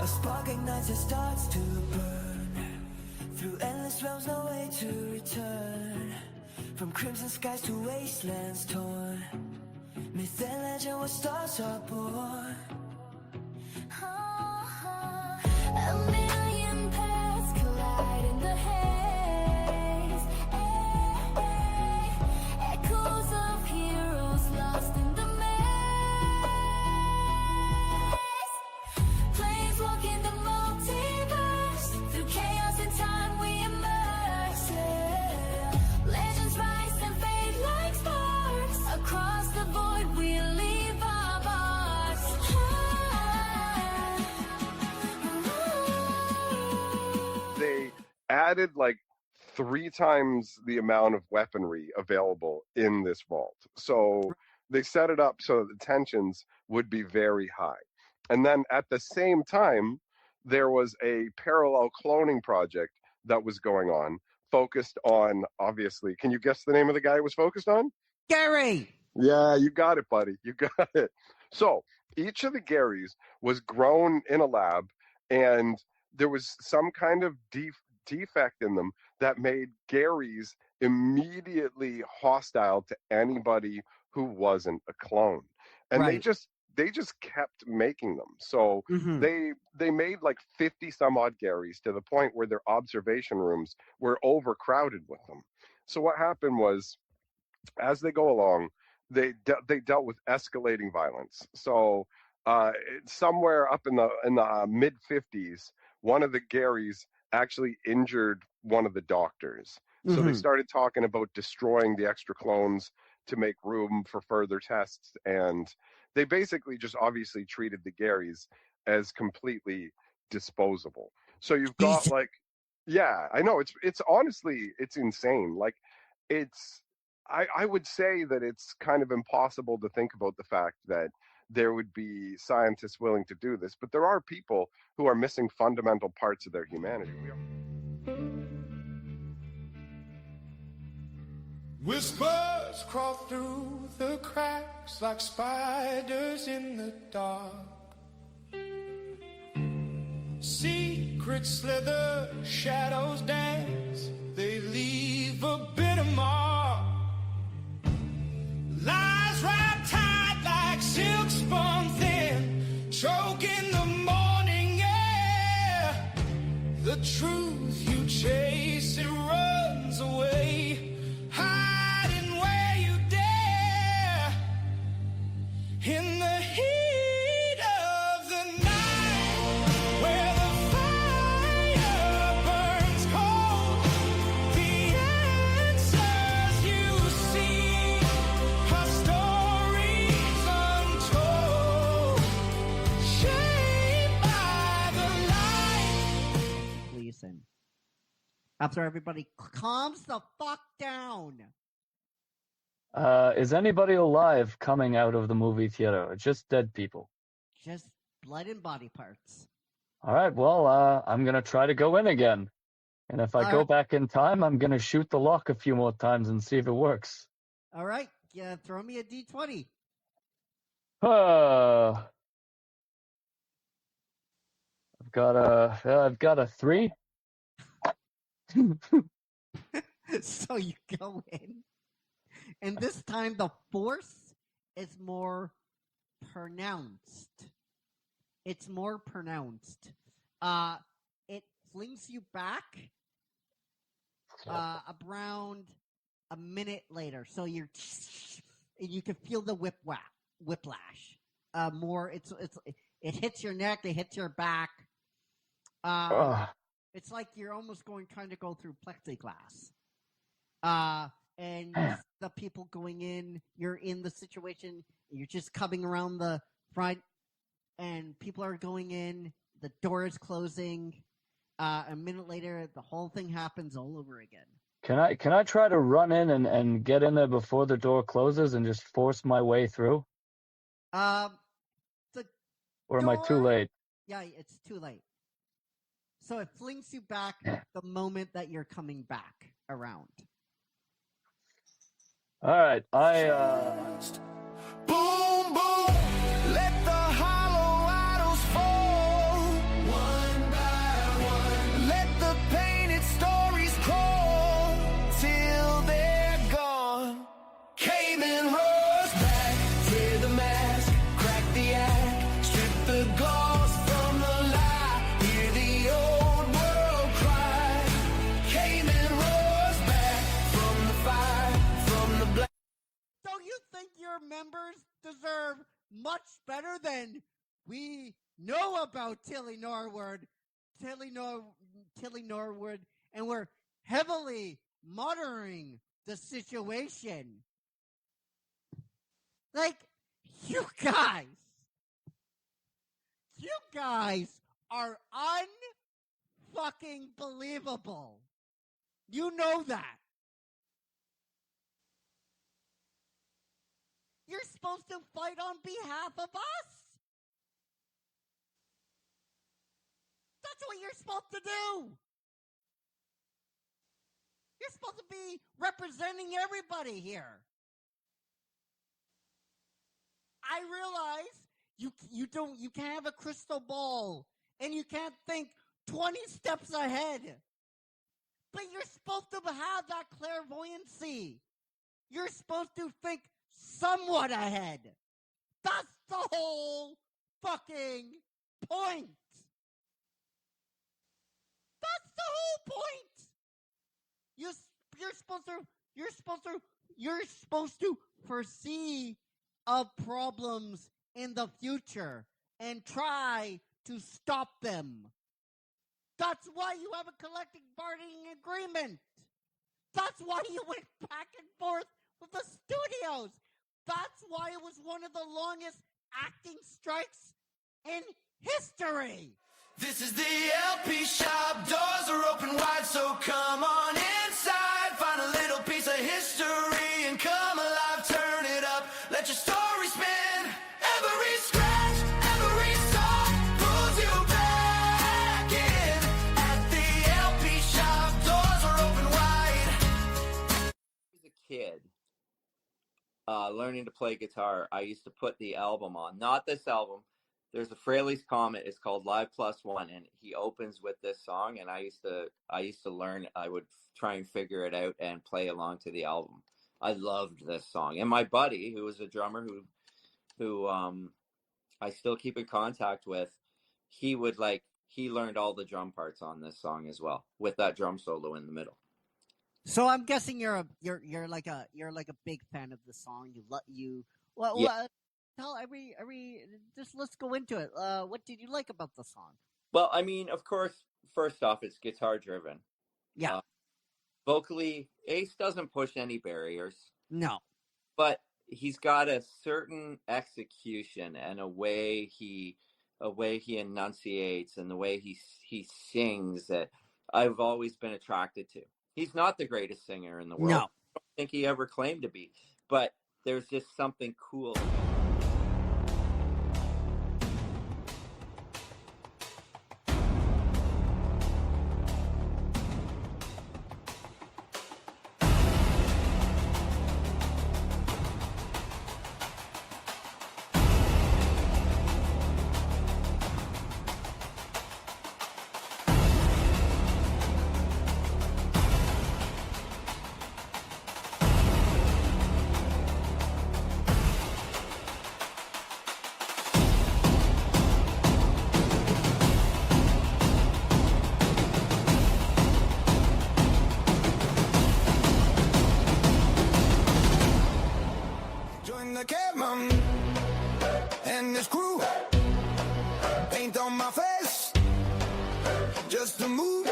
spark ignites, it starts to burn. Through endless realms, no way to return. From crimson skies to wastelands torn. Myth and legend where stars are born. A million paths collide in the haze. Echoes of heroes lost in the maze. Flames walk in the multiverse. Through chaos and time we immerse. Legends rise and fade like sparks. Across the void we leave our marks. They added like 3 times the amount of weaponry available in this vault. So they set it up so that the tensions would be very high. And then at the same time, there was a parallel cloning project that was going on, focused on, obviously, can you guess the name of the guy it was focused on? Gary! Yeah, you got it, buddy. You got it. So each of the Garys was grown in a lab, and there was some kind of defect in them that made Garys immediately hostile to anybody who wasn't a clone. And Right. they just kept making them. So they made like 50 some odd Garys to the point where their observation rooms were overcrowded with them. So what happened was, as they go along, they dealt with escalating violence. So somewhere up in the mid 50s, one of the Garys actually injured one of the doctors. So they started talking about destroying the extra clones to make room for further tests, and they basically just obviously treated the Garys as completely disposable. So you've got like, yeah, I know, it's honestly, it's insane. Like, it's, I would say that it's kind of impossible to think about the fact that there would be scientists willing to do this, but there are people who are missing fundamental parts of their humanity. Whispers crawl through the cracks like spiders in the dark. Secrets slither, shadows dance, they leave a bitter mark. Lies wrapped tight like silk spun thin, choke in the morning air. The truth you chase, it runs away, hiding where you dare. In the heat of the night, where the fire burns cold, the answers you seek are stories untold, shaped by the light. Listen. After everybody calms the fuck down. Is anybody alive coming out of the movie theater? Or just dead people? Just blood and body parts. All right, well, I'm going to try to go in again. And if I go back in time, I'm going to shoot the lock a few more times and see if it works. All right, yeah, throw me a d20. I've got a 3. So you go in, and this time the force is more pronounced. It's more pronounced. It flings you back around a minute later. So you can feel the whiplash. More, it hits your neck, it hits your back. It's like you're almost going to go through plexiglass. And the people going in, you're in the situation, you're just coming around the front, and people are going in, the door is closing. A minute later, the whole thing happens all over again. Can I try to run in and get in there before the door closes and just force my way through? Or am I too late? Yeah, it's too late. So it flings you back the moment that you're coming back around. All right, Boom, boom, let the hollow idols fall. your members deserve much better than we know about Tilly Norwood, and we're heavily monitoring the situation. Like, you guys are unfucking believable. You know that. You're supposed to fight on behalf of us. That's what you're supposed to do. You're supposed to be representing everybody here. I realize you can't have a crystal ball and you can't think 20 steps ahead. But you're supposed to have that clairvoyancy. You're supposed to think somewhat ahead. That's the whole fucking point. That's the whole point. You're supposed to foresee of problems in the future and try to stop them. That's why you have a collective bargaining agreement. That's why you went back and forth with the studios. That's why it was one of the longest acting strikes in history. This is the LP shop, doors are open wide, so come on inside. Find a little piece of history and come alive, turn it up, let your story spin. Every scratch, every song pulls you back in. At the LP shop, doors are open wide. As a kid, learning to play guitar, I used to put the album on, not this album. There's a Fraley's Comet. It's called Live Plus One, and he opens with this song. And I used to learn. I would try and figure it out and play along to the album. I loved this song. And my buddy, who was a drummer, who I still keep in contact with, he learned all the drum parts on this song as well, with that drum solo in the middle. So I'm guessing you're like a big fan of the song. Tell just let's go into it. What did you like about the song? Well, I mean, of course, first off, it's guitar driven. Yeah. Vocally, Ace doesn't push any barriers. No. But he's got a certain execution and a way he enunciates and the way he sings that I've always been attracted to. He's not the greatest singer in the world. No. I don't think he ever claimed to be. But there's just something cool. The Campea and this crew, paint on my face, just a move.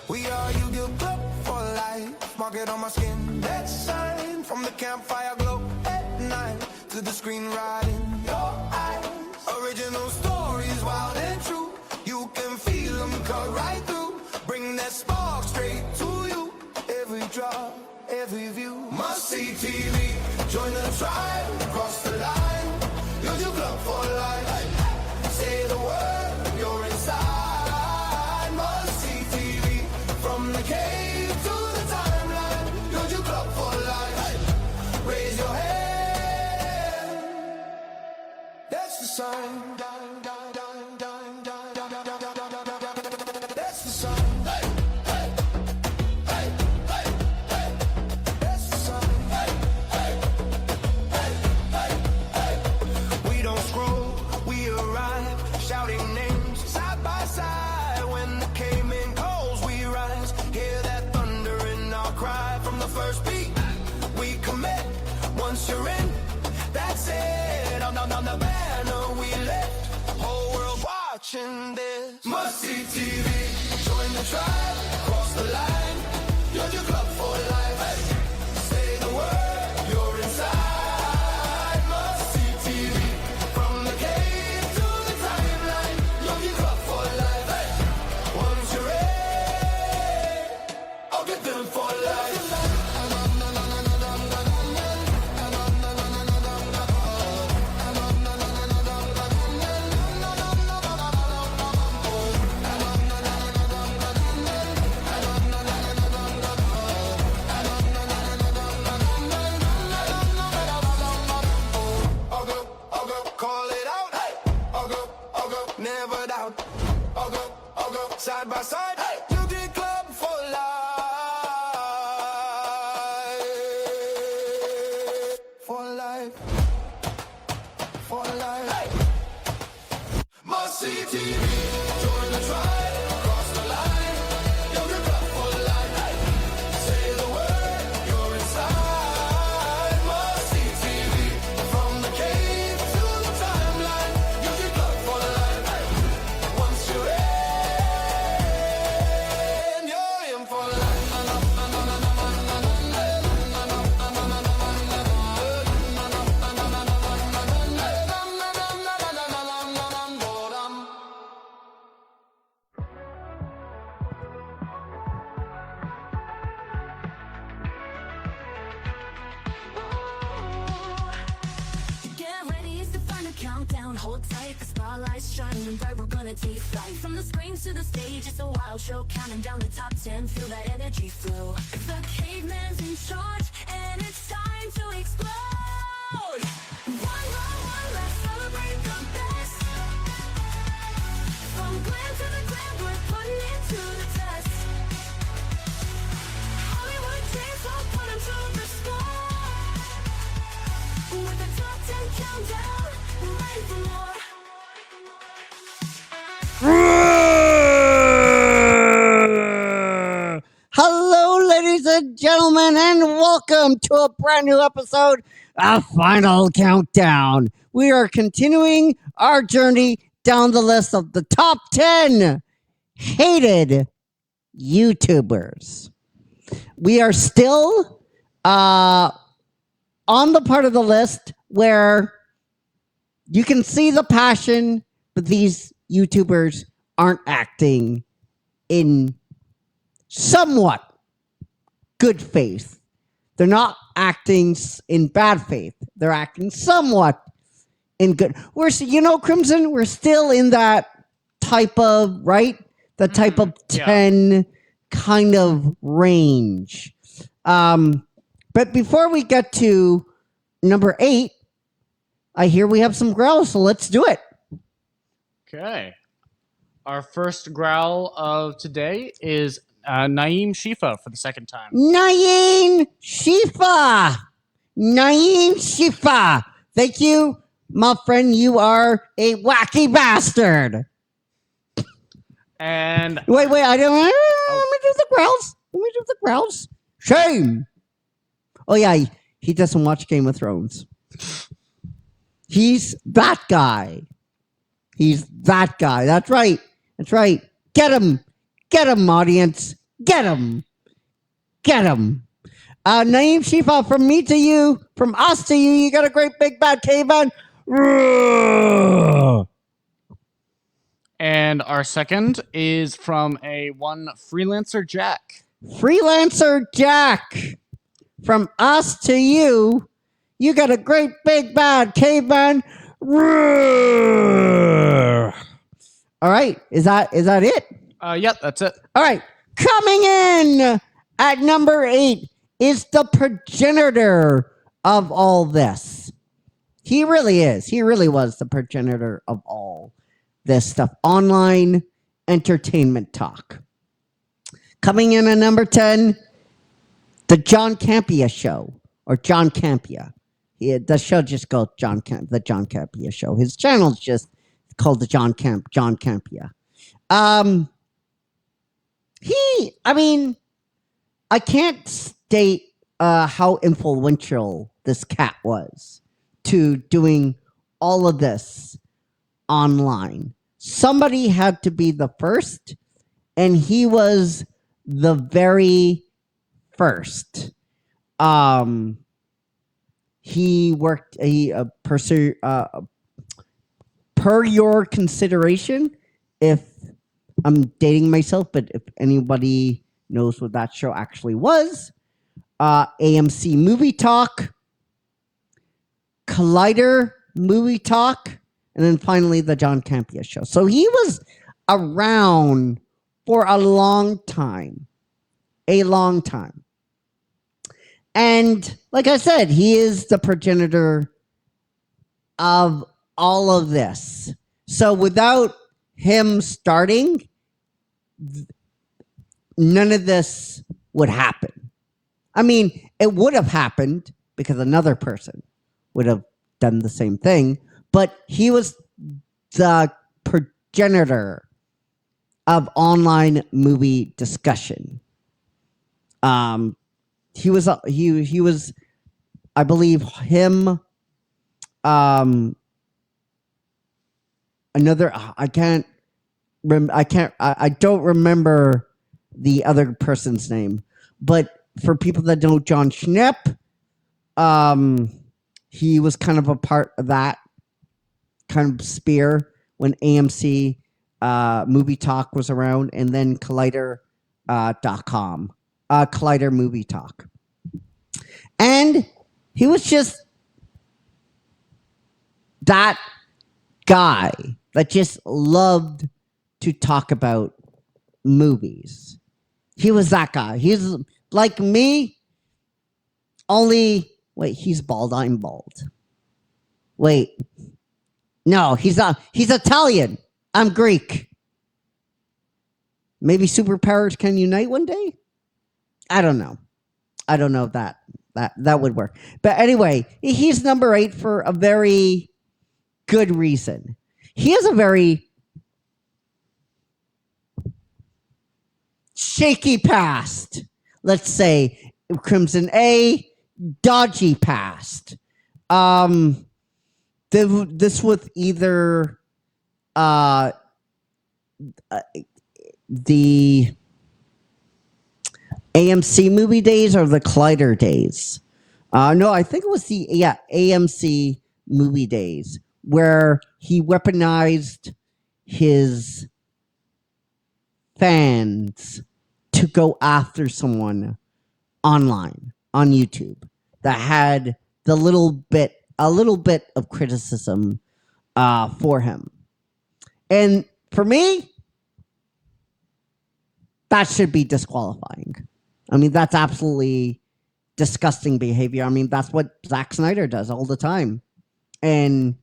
We are Yu-Gi-Oh Club for life, mark it on my skin, that sign from the campfire glow at night to the screen right in your eyes. Original stories, wild and true, you can feel them cut right through, bring that spark straight to you, every drop, every view. Must see TV, join the tribe, cross the line, Yu-Gi-Oh Club for life. Say the word, you're inside. Must see TV, from the cave to the timeline, Yu-Gi-Oh Club for life. Raise your hand, that's the sign. That's the sign. First beat, we commit. Once you're in, that's it. On the banner we lift. Whole world watching this. Must see TV. Join the tribe. Cross the line. You're your club for life. Hey. Say the word. You're inside. Must see TV. From the cave to the timeline. You're your club for life. Hey. Once you're in, I'll get them for life. Call it out. Hey. I'll go, never doubt. I'll go, side by side. Hey. You get club for life. For life. For life. Hey. Must see TV. Join the tribe. Cross the line. You get club for life. Hey. Say the word. You're inside. Must see TV. From the cave to the timeline. You get club for life. Hey. Once you're in, you're in for life. Get ready, it's the final countdown. Hold tight, the spotlight's shining bright. We're gonna take flight. From the screens to the stage, it's a wild show. Counting down the top 10, feel that energy flow. The caveman's in charge, and it's time to explode. One more, one last, celebrate the best. From glam to the glam, we're putting it to the test. Hollywood dreams, we'll put 'em to the score. With the top 10 countdown, ready for more. Hello, ladies and gentlemen, and welcome to a brand new episode of Final Countdown. We are continuing our journey down the list of the top 10 hated YouTubers. We are still on the part of the list where you can see the passion, but these YouTubers aren't acting in somewhat good faith. They're not acting in bad faith. They're acting somewhat in good. Crimson, we're still in that type of, right? The type of 10 kind of range. But before we get to number 8, I hear we have some growls, so let's do it. Okay. Our first growl of today is Naeem Shifa for the second time. Naeem Shifa. Thank you, my friend. You are a wacky bastard. And wait, I don't. Let me do the growls. Shame. Oh yeah, he doesn't watch Game of Thrones. He's that guy. That's right. Get him, audience. Get him. Naeem Shifa, from me to you, from us to you, you got a great big bad caveman. And our second is from one Freelancer Jack. From us to you, you got a great big bad caveman. All right, is that it? Yep, that's it. All right, coming in at number 8 is the progenitor of all this. He really is. He really was the progenitor of all this stuff. Online entertainment talk. Coming in at number 10, the John Campea Show, or John Campea. The show just called the John Campea Show. His channel's just called the John Campea. I can't state how influential this cat was to doing all of this online. Somebody had to be the first, and he was the very first. He worked per your consideration. If I'm dating myself, but if anybody knows what that show actually was, AMC Movie Talk, Collider Movie Talk, and then finally the John Campea show. So he was around for a long time. And like I said, he is the progenitor of all of this. So without him starting, none of this would happen. I mean, it would have happened because another person would have done the same thing, but he was the progenitor of online movie discussion. He was, I believe, him. Another, I don't remember the other person's name, but for people that know John Schnepp, he was kind of a part of that kind of spear when AMC Movie Talk was around, and then Collider.com, Collider Movie Talk. And he was just that guy that just loved to talk about movies. He was that guy. He's like me, only, wait, he's bald, I'm bald. Wait, no, he's Italian, I'm Greek. Maybe superpowers can unite one day? I don't know if that would work. But anyway, he's number 8 for a very good reason. He has a very shaky past. Let's say Crimson A, dodgy past. This with either the AMC movie days or the Collider days. No, I think it was the AMC movie days where he weaponized his fans to go after someone online on YouTube that had a little bit of criticism for him. And for me, that should be disqualifying. I mean, that's absolutely disgusting behavior. I mean, that's what Zack Snyder does all the time. And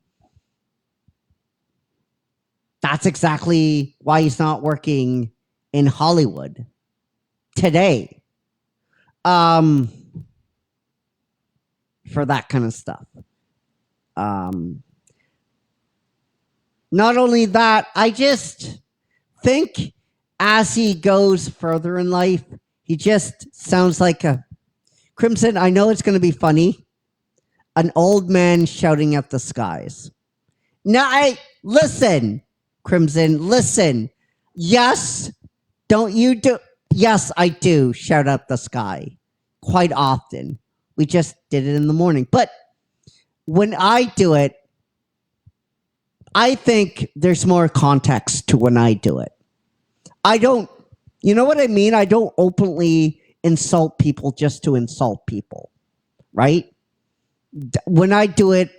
that's exactly why he's not working in Hollywood today. For that kind of stuff. Not only that, I just think as he goes further in life, he just sounds like a Crimson. I know it's going to be funny. An old man shouting at the skies. Now, listen, Crimson, listen. Yes, don't you do? Yes, I do shout at the sky quite often. We just did it in the morning. But when I do it, I think there's more context to when I do it. I don't, you know what I mean? I don't openly insult people just to insult people, right? When I do it,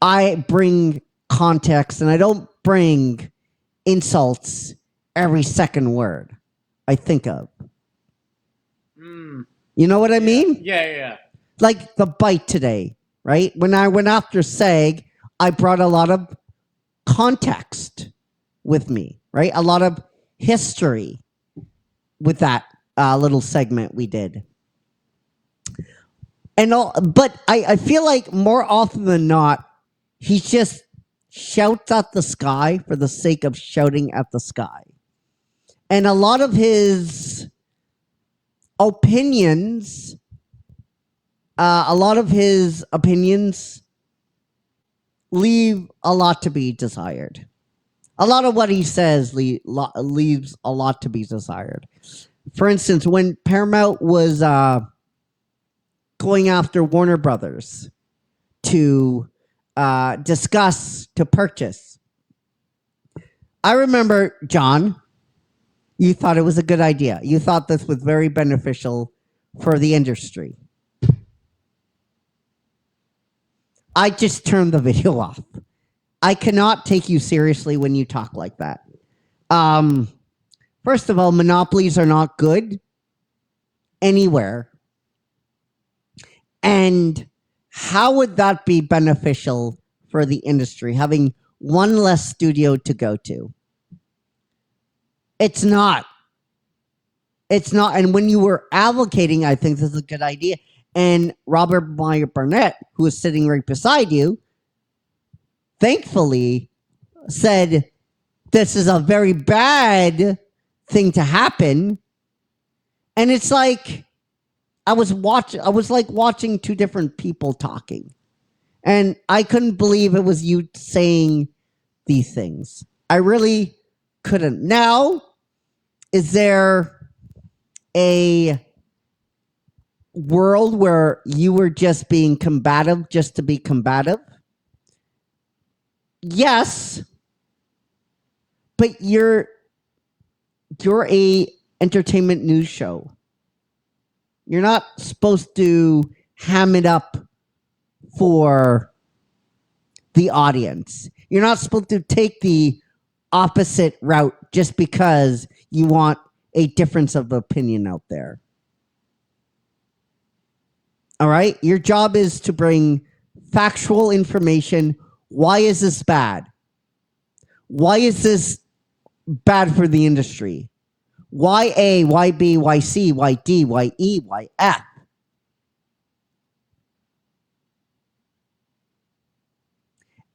I bring context and I don't bring insults every second word I think of. You know what I mean? Yeah. Like the bite today, right? When I went after SAG, I brought a lot of context with me, right? A lot of history with that little segment we did. And but I feel like more often than not, he just shouts at the sky for the sake of shouting at the sky. And a lot of his opinions a lot of his opinions leave a lot to be desired. A lot of what he says leaves a lot to be desired. For instance, when Paramount was going after Warner Brothers to discuss to purchase, I remember, John, you thought it was a good idea. You thought this was very beneficial for the industry. I just turned the video off. I cannot take you seriously when you talk like that. First of all, monopolies are not good anywhere. And how would that be beneficial for the industry, having one less studio to go to? It's not. It's not. And when you were advocating, I think this is a good idea. And Robert Meyer Barnett, who is sitting right beside you, thankfully said, this is a very bad thing to happen. And it's like, I was like watching two different people talking. And I couldn't believe it was you saying these things. I really couldn't. Now, is there a world where you were just being combative just to be combative? Yes. But you're a entertainment news show. You're not supposed to ham it up for the audience. You're not supposed to take the opposite route just because you want a difference of opinion out there. All right? Your job is to bring factual information. Why is this bad? Why is this bad for the industry? Why A, why B, why C, why D, why E, why F?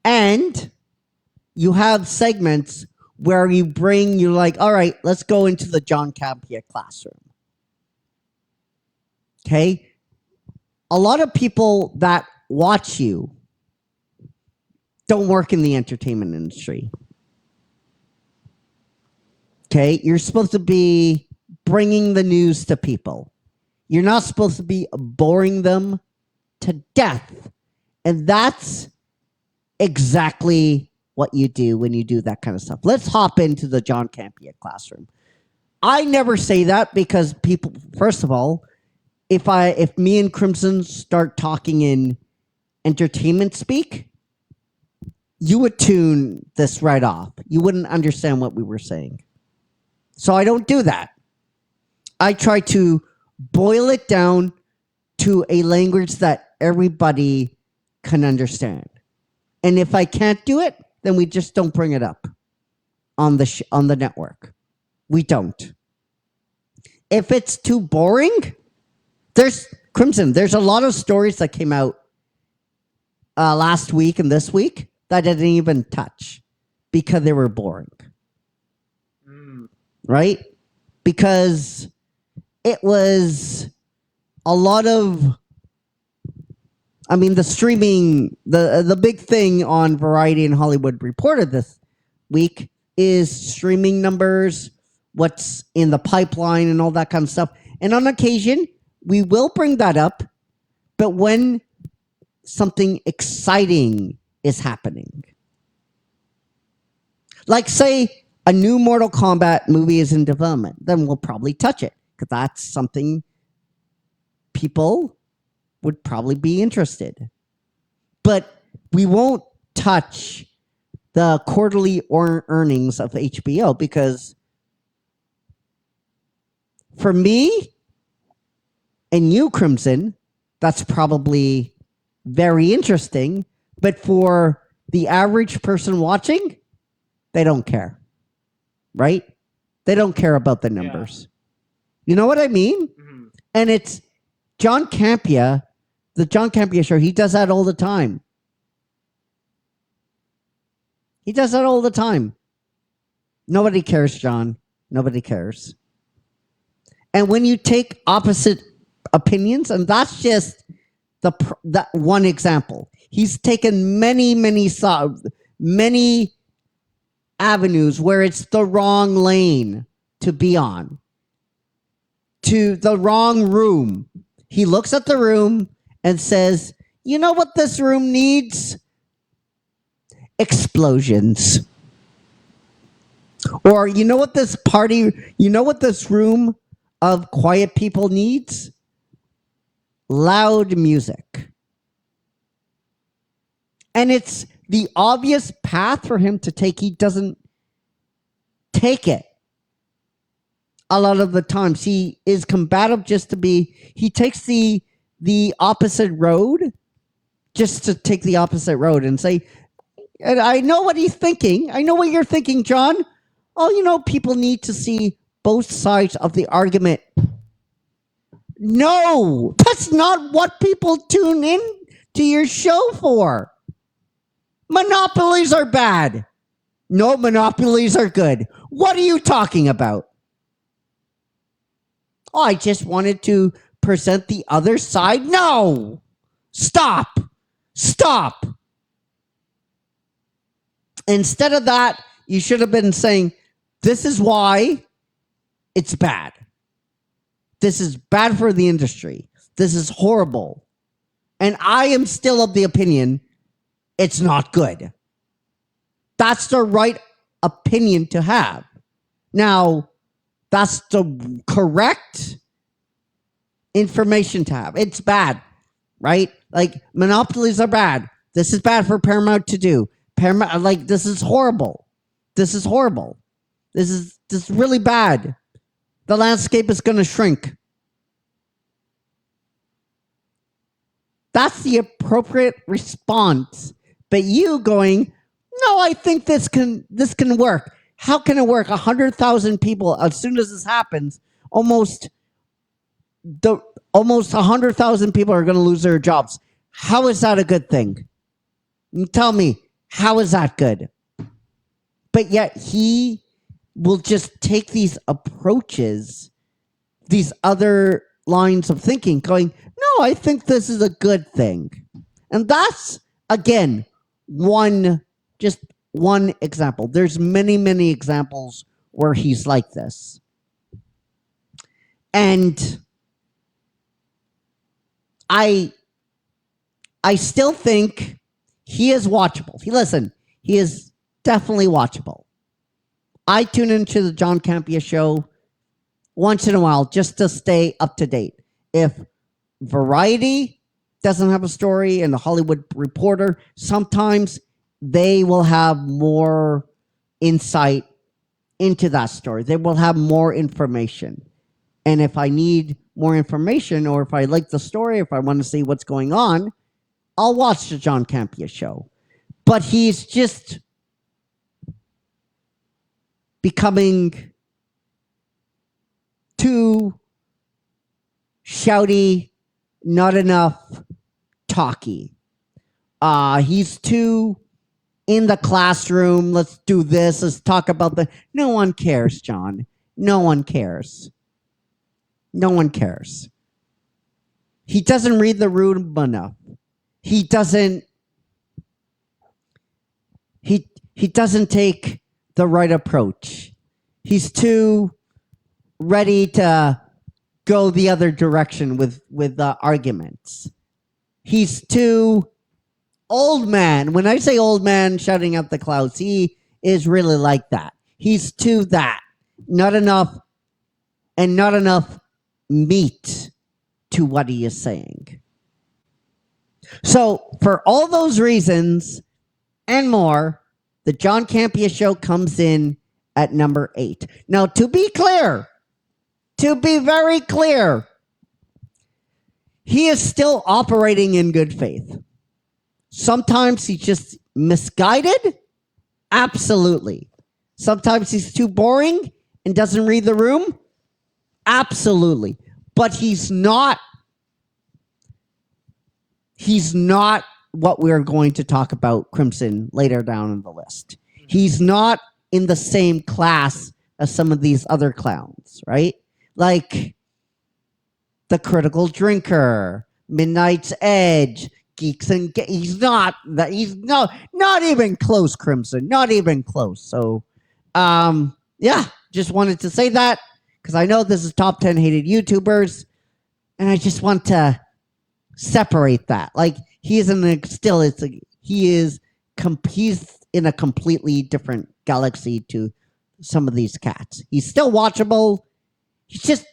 And you have segments where you're like, all right, let's go into the John Campea classroom. Okay? A lot of people that watch you don't work in the entertainment industry. Okay? You're supposed to be bringing the news to people. You're not supposed to be boring them to death. And that's exactly what you do when you do that kind of stuff. Let's hop into the John Campea classroom. I never say that because people, first of all, if me and Crimson start talking in entertainment speak, you would tune this right off. You wouldn't understand what we were saying. So I don't do that. I try to boil it down to a language that everybody can understand. And if I can't do it, then we just don't bring it up on the network. We don't. If it's too boring, there's a lot of stories that came out last week and this week that I didn't even touch because they were boring. Right? Because it was a lot of, I mean, the streaming, the big thing on Variety and Hollywood Reporter this week is streaming numbers, what's in the pipeline and all that kind of stuff. And on occasion, we will bring that up, but when something exciting is happening. Like, say, a new Mortal Kombat movie is in development, then we'll probably touch it, because that's something people would probably be interested. But we won't touch the quarterly earnings of HBO, because for me and you, Crimson, that's probably very interesting. But for the average person watching, they don't care. Right? They don't care about the numbers. Yeah. You know what I mean? Mm-hmm. And it's John Campea, the John Campea show, he does that all the time. He does that all the time. Nobody cares, John. Nobody cares. And when you take opposite opinions, and that's just that one example. He's taken many avenues where it's the wrong lane to be on, to the wrong room. He looks at the room and says, you know what this room needs? Explosions. Or you know what this room of quiet people needs? Loud music. And it's the obvious path for him to take. He doesn't take it. A lot of the times he is combative he takes the opposite road just to take the opposite road and say, and I know what he's thinking. I know what you're thinking, John. Oh, people need to see both sides of the argument. No, that's not what people tune in to your show for. Monopolies are bad. No, monopolies are good. What are you talking about? Oh, I just wanted to present the other side. No, stop. Instead of that, you should have been saying, this is why it's bad. This is bad for the industry. This is horrible. And I am still of the opinion it's not good. That's the right opinion to have. Now, that's the correct information to have. It's bad, right? Like, monopolies are bad. This is bad for Paramount to do. Paramount, this is horrible. This is really bad. The landscape is going to shrink. That's the appropriate response. But you going, no, I think this can work. How can it work? 100,000 people, as soon as this happens, almost 100,000 people are going to lose their jobs. How is that a good thing? Tell me, how is that good? But yet he will just take these approaches, these other lines of thinking, going, no, I think this is a good thing. And that's, again, one example. There's many examples where he's like this. And I still think he is watchable. He is definitely watchable. I tune into the John Campea show once in a while just to stay up to date. If Variety doesn't have a story and the Hollywood Reporter, sometimes they will have more insight into that story. They will have more information. And if I need more information, or if I like the story, if I want to see what's going on, I'll watch the John Campea show. But he's just becoming too shouty, not enough talky. He's too in the classroom. Let's do this. Let's talk about the... No one cares, John. No one cares. No one cares. He doesn't read the room enough. He doesn't take the right approach. He's too ready to go the other direction with arguments. He's too old man. When I say old man shouting out the clouds, he is really like that. He's too that. Not enough meat to what he is saying. So, for all those reasons and more, the John Campea show comes in at number 8. Now, to be very clear, he is still operating in good faith. Sometimes he's just misguided. Absolutely. Sometimes he's too boring and doesn't read the room. Absolutely. But he's not what we're going to talk about, Crimson, later down in the list. He's not in the same class as some of these other clowns, right? Like the critical drinker, Midnight's Edge, Geeks and he's not even close, Crimson, not even close. So, yeah, just wanted to say that because I know this is top 10 hated YouTubers, and I just want to separate that. Like he's in he's in a completely different galaxy to some of these cats. He's still watchable. He's just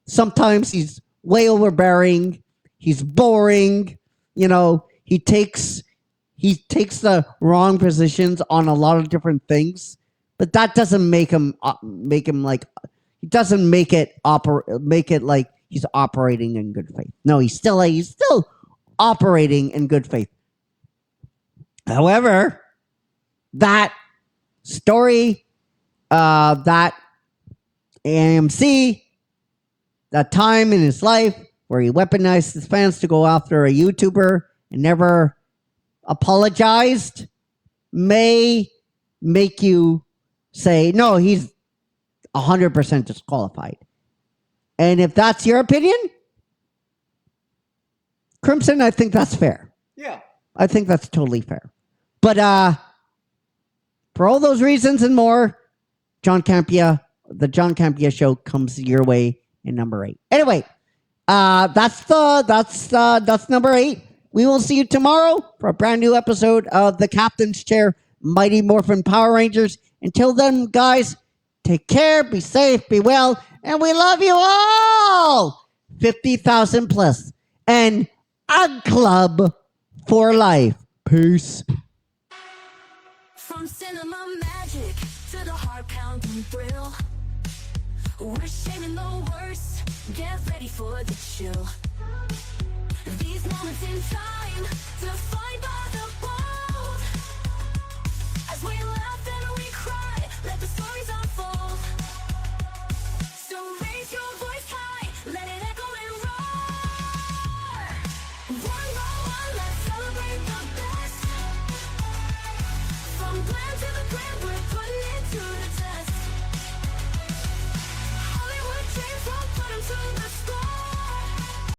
sometimes he's way overbearing. He's boring. He takes the wrong positions on a lot of different things, but that doesn't make him like he doesn't make it like he's operating in good faith. No, he's still operating in good faith. However, that story, that AMC, that time in his life where he weaponized his fans to go after a YouTuber and never apologized, may make you say, no, he's 100% disqualified. And if that's your opinion, Crimson, I think that's fair. Yeah. I think that's totally fair. But for all those reasons and more, the John Campea Show comes your way in number 8. Anyway, that's number 8. We will see you tomorrow for a brand new episode of The Captain's Chair, Mighty Morphin Power Rangers. Until then, guys, take care, be safe, be well, and we love you all! 50,000 plus, and a club for life. Peace. From cinema magic to the heart-pounding thrill, we're shaming the worst. Get ready for the chill. These moments in time, defined by the bold. As we laugh and we cry, let the stories unfold. So raise your voice high, let it echo and roar. One by one, let's celebrate the best. From glam to the grand, we're putting it to the test. Hollywood dreams won't put 'em to